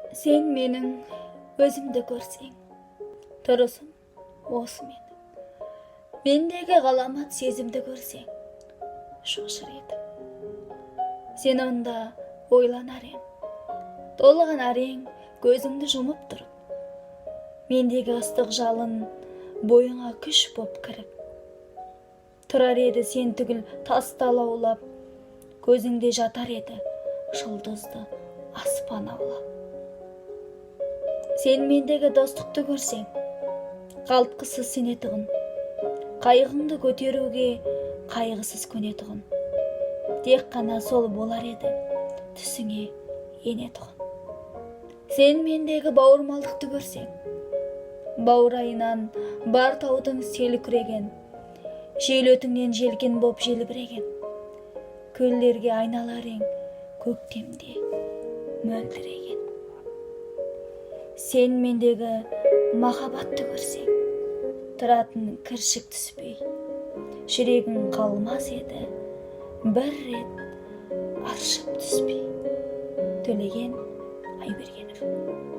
Сен менің өзімді көрсең, тұрысым осы менің. Мендегі ғаламат сезімді көрсең, шошыр едім. Сен онда ойланар ең, толғанар ең, көзіңді жұмып тұрып. Мендегі ыстық жалын бойыңа күш боп кіріп. Тұрар еді сен түгіл тасты алаулап, көзіңде жатар еді жұлдызды аспан аулап. Сен мендегі достықты көрсең, қалтқысыз сенетұғын, қайғыңды көтеруге қайғысыз көнетұғын. Тек қана сол болар еді түсіңе енетұғын. Сен мендегі бауырмалдықты көрсең, баурайынан бар таудың селі күреген, жел өтіңнен желкен боп желбіреген, көлдерге айналар ең көктемде мөлдіреген. Сен мендегі махаббатты көрсең, тұратын кіршік түспей, жүрегің қалмас еді бір рет аршып түспей. Төлеген Айбергенов.